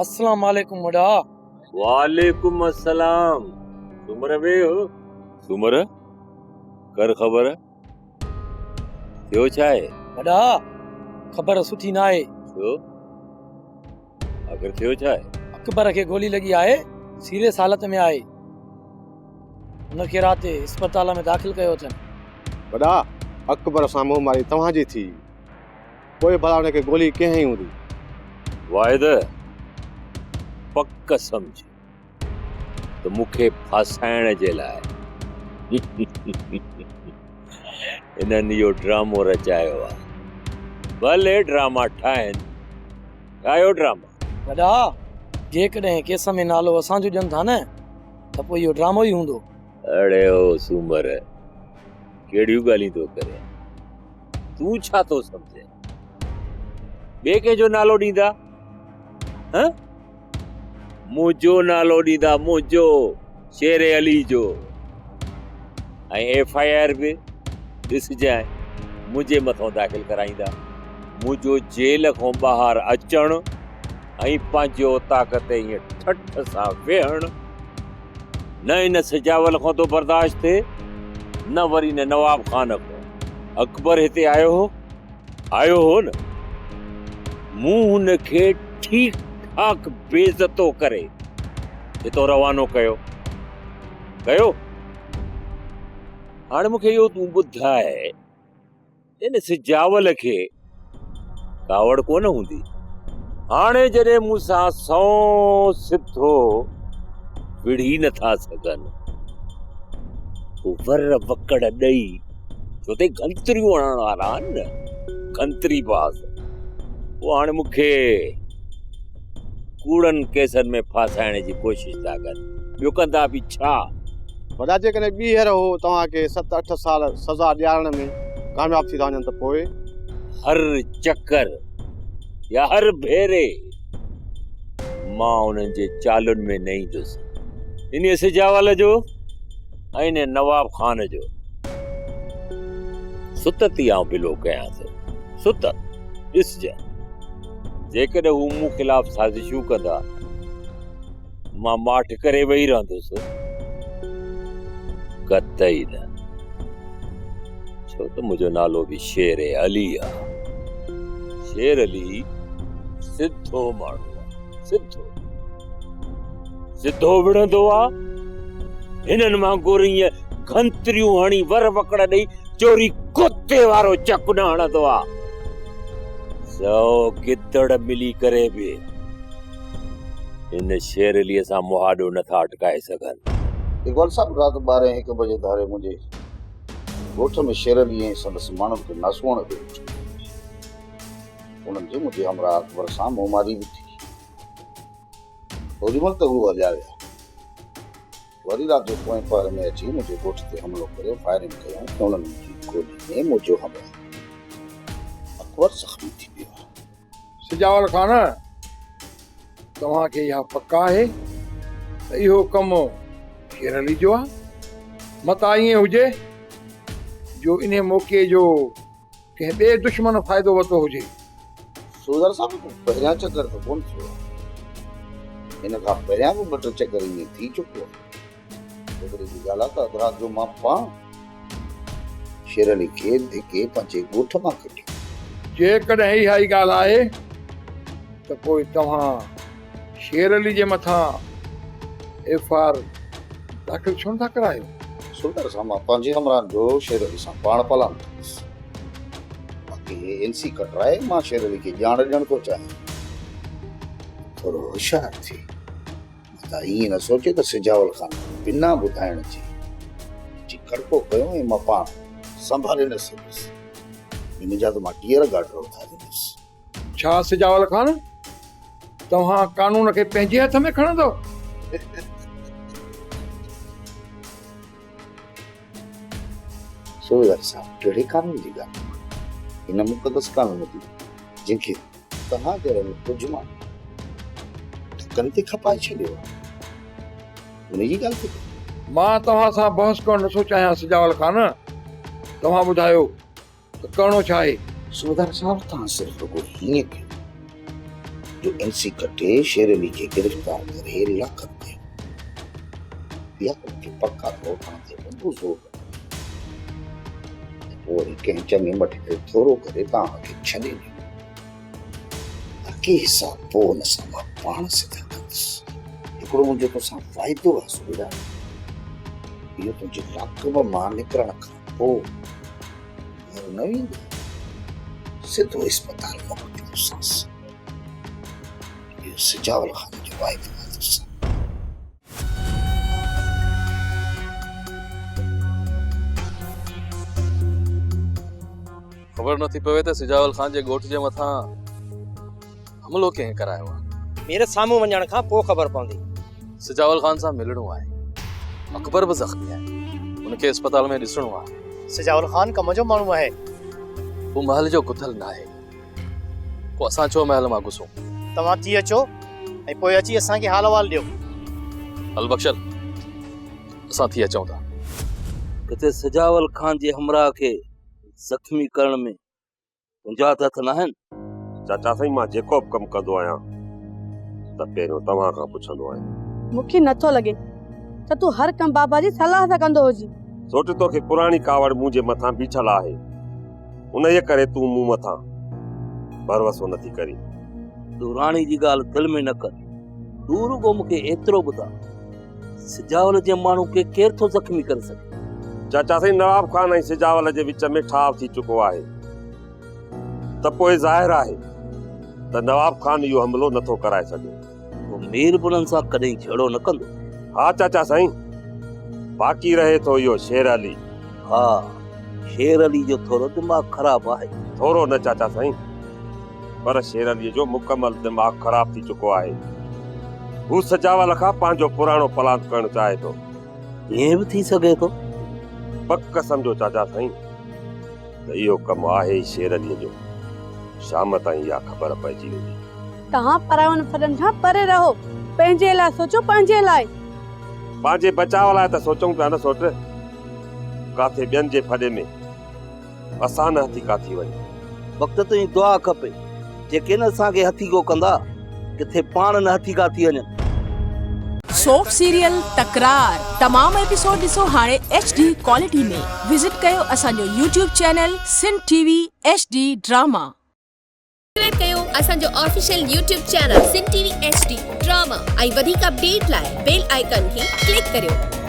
अस्सलाम वालेकुम वॾा। वालेकुम अस्सलाम। सुमर वे हो? सुमर कर ख़बर थियो छा आहे? वॾा ख़बर सुठी न आहे। छो? आख़िर थियो छा आहे? अकबर खे गोली लगी आहे, सीरियस हालत में आहे। उनखे राति अस्पताल में दाख़िल कयो अथनि। वॾा अकबर सां मुंहमारी तव्हांजी थी, पोइ भला हुनखे गोली कंहिं हूंदी? वाहिद पक सम्झ त मूंखे फासाइण जे लाइ इन्हनि इहो ड्रामो रचायो आहे। भले ड्रामा ठाहिनि, ठाहियो ड्रामा। वॾा जेकॾहिं केस में नालो असांजो ॾियनि था न त पोइ इहो ड्रामो ई हूंदो। अड़े ओ सूमर, कहिड़ियूं ॻाल्हियूं थो करे? तूं छा थो सम्झे? ॿिए कंहिंजो नालो ॾींदा? मुंहिंजो नालो ॾींदा, मुंहिंजो, शेर अली जो। ऐं FIR बि ॾिसजांइ मुंहिंजे मथां दाख़िल कराईंदा। मुंहिंजो जेल खां ॿाहिरि अचणु ऐं पंहिंजो ताक़त ईअं ठठ सां वेहणु न इन सिजावल खां तो बर्दाश्त थिए, न वरी न नवाब खान खां। अकबर हिते आयो हो न, मूं हुनखे ठीक ठाक बेइज्जतो करे हितो रवानो कयो। हाणे मूंखे इहो तूं ॿुधाए, इन सिजावल खे कावड़ कोन हूंदी? हाणे जॾहिं मूंसां सौ सिधो विढ़ी नथा सघनि, वर वकड़ ॾेई, छो त गंतरियूं हणण वारा आहिनि न, गंतरी बाज़। वो हाणे मूंखे कूड़नि केसनि में फासाइण जी कोशिश था कनि। ॿियो कंदा बि छा? वॾा जेकॾहिं ॿीहर हो तव्हांखे 7-8 साल सज़ा ॾियारण में कामयाब थी था वञनि त पोइ? हर चक्कर या हर भेरे मां उन्हनि जे चालुनि में न ईंदुसि। इन सिजावल जो ऐं इन नवाब खान जो सुतती आऊं बिलो कयांसि। सुतत ॾिसजांइ, जेकॾहिं हू मूं ख़िलाफ़ साज़िशूं कंदा, मां माठ करे वेही रहंदुसि? कतई न, छो त मुंहिंजो नालो बि शेर अली आहे। शेर अली सिधो माण्हू आहे, सिधो विढ़ंदो आहे। हिननि वांगुरु ईअं गंतरियूं हणी वर वकड़ ॾेई चोरी कुते वारो चक न हणंदो आहे। 100 गिदड़ मिली करे बि इन शेर अलीअ सां मुहाॾो नथा अटकाए सघनि। इकबाल साहब रात 12-1 बजे धारे मुंहिंजे ॻोठ में शेर अली ऐं संदसि माण्हुनि खे नासूअण पियो। उन्हनि जे मुंहिंजे हमरा अकबर सां मुंहमारी बि थी। ओॾीमहिल त उहो हलिया विया। वरी राति जो पोएं पहर में अची मुंहिंजे ॻोठ ते हमिलो करे फायरिंग कयूं त उन्हनि जी गोली में मुंहिंजो हमलो। अकबर ज़ख़्मी थी वियो। सिजावल खान, तव्हांखे इहा पका आहे त इहो कमु शेर अली जो आहे? मता ईअं हुजे जो इन मौक़े जो कंहिं ॿिए दुश्मन फ़ाइदो वरितो हुजे। सूदर साहब पहिरियां चकर त कोन थियो, हिन खां पहिरियां बि 2 चकर ईअं थी चुको आहे। हिकिड़ी बि ॻाल्हि आहे त अधु राति जो मां पाण शेर अली खे धिके पंहिंजे ॻोठ मां कढियो। जेकॾहिं इहा ई ॻाल्हि आहे त पोइ तव्हां शेर अली जे मथां FIR दाख़िल छो नथा करायो? सूदर साहब मां पंहिंजे हमराह जो शेर अली सां पाण पलान कंदुसि। बाक़ी NC कटराए मां शेर अली खे ॼाण ॾियणु थो चाहियां। थोरो होशियार थी, त ईअं न सोचे त सिजावल खान बिना ॿुधाइण जी कड़को कयो ऐं मां पाण संभाले न सघियुसि। इन जा त मां टीयर गाडरो था ॾिनुसि। छा सिजावल खान, तव्हां कानून खे पंहिंजे हथ में खणंदव? सूदर साहब कहिड़े कानून जी ॻाल्हि? हिन मुक़दस कानून जी जंहिंखे तव्हां जहिड़े कुझु मां धकनि ते खपाए छॾियो, उन जी ॻाल्हि थी। मां तव्हां सां बहस करणु नथो चाहियां सिजावल खान, तव्हां ॿुधायो त करिणो छा आहे? सूदर साहब तव्हां सिर्फ़ु रुॻो हीअं कयो जो एनसी कटे शेर अली के गिरफ्तार करे लाकत कयो या उनके पक्का धोखा ते बंदो जोर और कंहिं चङे मथे ते थोरो करे तव्हांखे छॾे ॾियो बाक़ी हिसाब पोइ हुन सां मां पाण सिधा कंदुसि हिकिड़ो मुंहिंजो तोसां वाइदो आहे सुविधा इहो तुंहिंजे लाकब मां निकिरण खां पोइ घर न वेंदो सिधो इस्पताल मोकिलींदोसांसि इहो सिजावल ख़ान जो वाइदो आहे तोसां ख़बर नथी पवे त सिजावल ख़ान जे ॻोठ जे मथां हमलो कंहिं करायो आहे मेरे साम्हूं वञण खां पोइ ख़बर पवंदी सिजावल ख़ान सां मिलणो आहे अकबर बि ज़ख़्मी आहे उनखे अस्पताल में ॾिसणो आहे सिजाउल ख़ान कम जो माण्हू आहे हू महल जो गुथल न आहे पोइ असां छो महल मां घुसूं तव्हां थी अचो ऐं पोइ अची असांखे हाल अहवाल ॾियो हल बख्शल असां थी अचूं था किथे सिजावल ख़ान जे हमराह खे ज़ख़्मी करण में तुंहिंजा हथ न आहिनि चाचा साईं मां जेको बि कमु कंदो आहियां त पहिरियों तव्हां खां पुछंदो आहियां मूंखे नथो लॻे त तूं हर कम बाबा जी सलाह सां कंदो हुजी सोट तोखे पुराणी कावड़ मूं जे मथां बीठल आहे उन जे करे तूं मूं मथां भरवसो नथी करी तूं राणी जी ॻाल्हि दिलि में न कर तूं रुगो मूंखे एतिरो ॿुधा सिजावल जे माण्हू खे केरु थो ज़ख़्मी करे सघे चाचा साईं नवाब खान ऐं सिजावल जे विच में ठाव थी चुको आहे त पोइ ज़ाहिर आहे त नवाब खान इहो हमलो नथो कराए सघे पोइ मीर बुलनि सां कॾहिं झेड़ो न कंदो हा चाचा साईं बाक़ी रहे थो इहो शेर अली हा शेर अली जो थोरो दिमाग़ ख़राब आहे थोरो न चाचा साईं पर शेर अलीअ जो मुकमल दिमाग़ ख़राब थी चुको आहे हू सिजावल खां पंहिंजो पुराणो प्लान करणु चाहे थो ईअं बि थी सघे थो पक सम्झो चाचा साईं त इहो कमु आहे ई शेर अलीअ जो शाम ताईं इहा ख़बर पइजी वेंदी तव्हां परावन फरन खां परे रहो पंहिंजे लाइ सोचो पंहिंजे लाइ पंहिंजे बचाव लाइ त सोचूं पिया न सोट काथे ॿियनि जे फॾे में असां न हथी काथी वञे वक़्त तुंहिंजी दुआ खपे जेके न असांखे हथी को कंदा किथे पाण न हथी काथी वञनि सोप सीरियल तकरार तमाम एपिसोड ॾिसो हाणे HD क्वालिटी में विजिट कयो असांजो YouTube channel Sindh TV HD drama subscribe कयो असांजो official YouTube channel Sindh TV HD drama ऐं वधीक अपडेट लाइ बेल आइकन खे क्लिक करियो